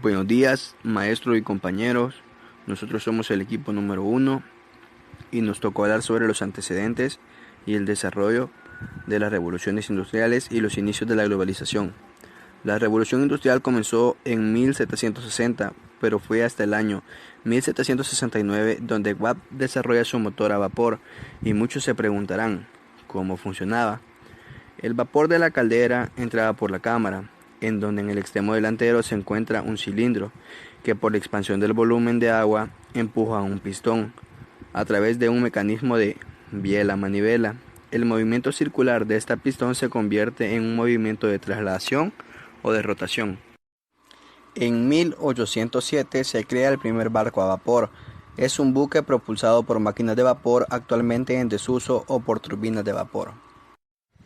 Buenos días, maestro y compañeros. Nosotros somos el equipo número 1 y nos tocó hablar sobre los antecedentes y el desarrollo de las revoluciones industriales y los inicios de la globalización. La revolución industrial comenzó en 1760, pero fue hasta el año 1769 donde Watt desarrolla su motor a vapor y muchos se preguntarán cómo funcionaba. El vapor de la caldera entraba por la cámara, en donde en el extremo delantero se encuentra un cilindro que por la expansión del volumen de agua empuja a un pistón a través de un mecanismo de biela-manivela. El movimiento circular de esta pistón se convierte en un movimiento de traslación o de rotación. En 1807 se crea el primer barco a vapor. Es un buque propulsado por máquinas de vapor actualmente en desuso o por turbinas de vapor.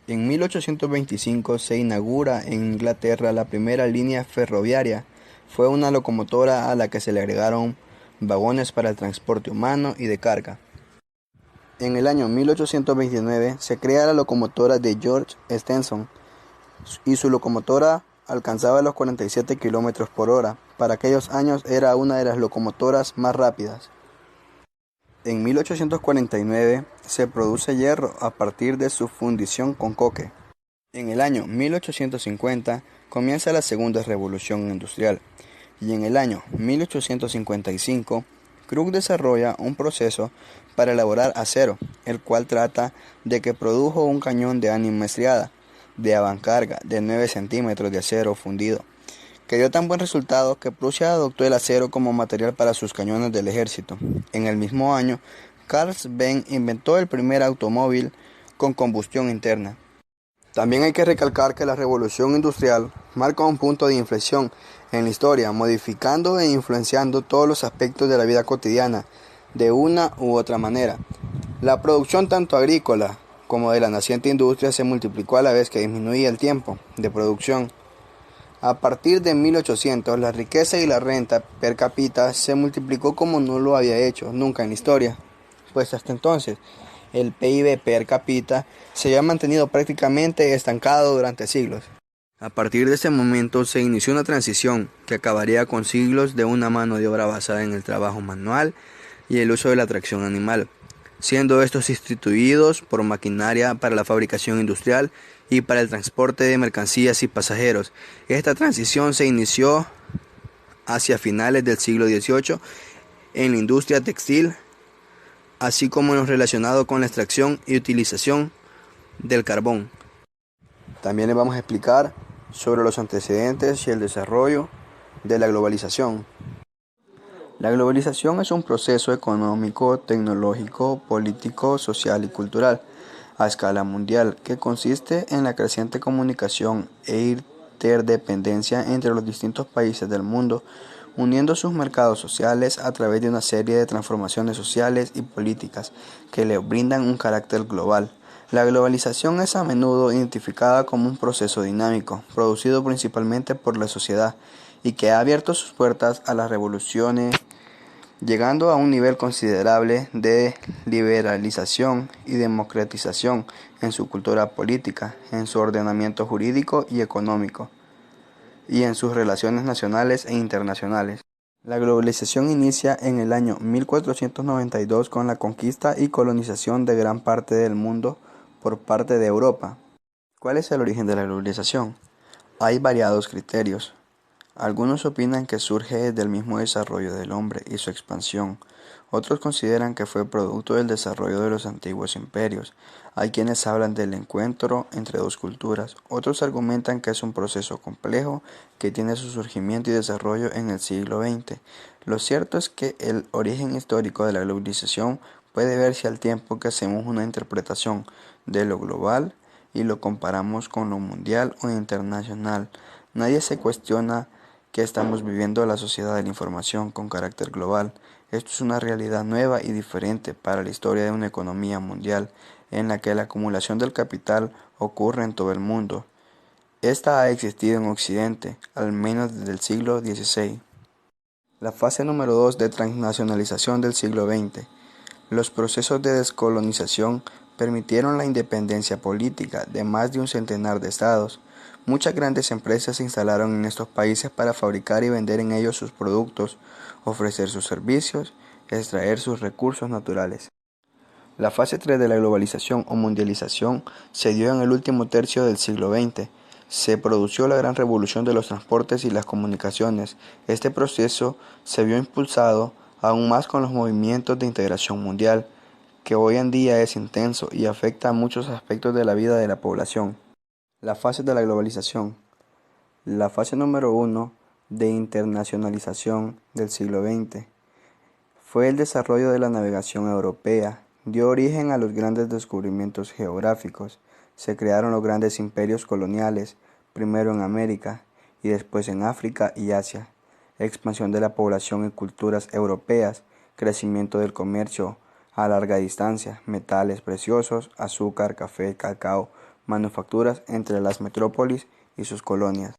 En 1825 se inaugura en Inglaterra la primera línea ferroviaria. Fue una locomotora a la que se le agregaron vagones para el transporte humano y de carga. En el año 1829 se crea la locomotora de George Stephenson y su locomotora alcanzaba los 47 km por hora. Para aquellos años era una de las locomotoras más rápidas. En 1849 se produce hierro a partir de su fundición con coque. En el año 1850 comienza la segunda revolución industrial y en el año 1855 Krupp desarrolla un proceso para elaborar acero, el cual trata de que produjo un cañón de ánima estriada de avancarga de 9 centímetros de acero fundido, que dio tan buen resultado que Prusia adoptó el acero como material para sus cañones del ejército. En el mismo año, Carl Benz inventó el primer automóvil con combustión interna. También hay que recalcar que la revolución industrial marca un punto de inflexión en la historia, modificando e influenciando todos los aspectos de la vida cotidiana de una u otra manera. La producción tanto agrícola como de la naciente industria se multiplicó a la vez que disminuía el tiempo de producción. A partir de 1800, la riqueza y la renta per cápita se multiplicó como no lo había hecho nunca en la historia, pues hasta entonces el PIB per cápita se había mantenido prácticamente estancado durante siglos. A partir de ese momento se inició una transición que acabaría con siglos de una mano de obra basada en el trabajo manual y el uso de la tracción animal, siendo estos sustituidos por maquinaria para la fabricación industrial y para el transporte de mercancías y pasajeros. Esta transición se inició hacia finales del siglo XVIII en la industria textil, así como en lo relacionado con la extracción y utilización del carbón. También les vamos a explicar sobre los antecedentes y el desarrollo de la globalización. La globalización es un proceso económico, tecnológico, político, social y cultural a escala mundial que consiste en la creciente comunicación e interdependencia entre los distintos países del mundo, uniendo sus mercados sociales a través de una serie de transformaciones sociales y políticas que le brindan un carácter global. La globalización es a menudo identificada como un proceso dinámico, producido principalmente por la sociedad, y que ha abierto sus puertas a las revoluciones, llegando a un nivel considerable de liberalización y democratización en su cultura política, en su ordenamiento jurídico y económico, y en sus relaciones nacionales e internacionales. La globalización inicia en el año 1492 con la conquista y colonización de gran parte del mundo por parte de Europa. ¿Cuál es el origen de la globalización? Hay variados criterios. Algunos opinan que surge del mismo desarrollo del hombre y su expansión. Otros consideran que fue producto del desarrollo de los antiguos imperios. Hay quienes hablan del encuentro entre dos culturas. Otros argumentan que es un proceso complejo que tiene su surgimiento y desarrollo en el siglo XX. Lo cierto es que el origen histórico de la globalización puede verse al tiempo que hacemos una interpretación de lo global y lo comparamos con lo mundial o internacional. Nadie se cuestiona que estamos viviendo la sociedad de la información con carácter global. Esto es una realidad nueva y diferente para la historia de una economía mundial en la que la acumulación del capital ocurre en todo el mundo. Esta ha existido en Occidente, al menos desde el siglo XVI. La fase número 2 de transnacionalización del siglo XX. Los procesos de descolonización permitieron la independencia política de más de un centenar de estados. Muchas grandes empresas se instalaron en estos países para fabricar y vender en ellos sus productos, ofrecer sus servicios y extraer sus recursos naturales. La fase 3 de la globalización o mundialización se dio en el último tercio del siglo XX. Se produjo la gran revolución de los transportes y las comunicaciones. Este proceso se vio impulsado aún más con los movimientos de integración mundial, que hoy en día es intenso y afecta a muchos aspectos de la vida de la población. La fase de la globalización. La fase número 1 de internacionalización del siglo XX fue el desarrollo de la navegación europea. Dio origen a los grandes descubrimientos geográficos. Se crearon los grandes imperios coloniales, primero en América y después en África y Asia. Expansión de la población y culturas europeas, crecimiento del comercio a larga distancia, metales preciosos, azúcar, café, cacao, manufacturas entre las metrópolis y sus colonias.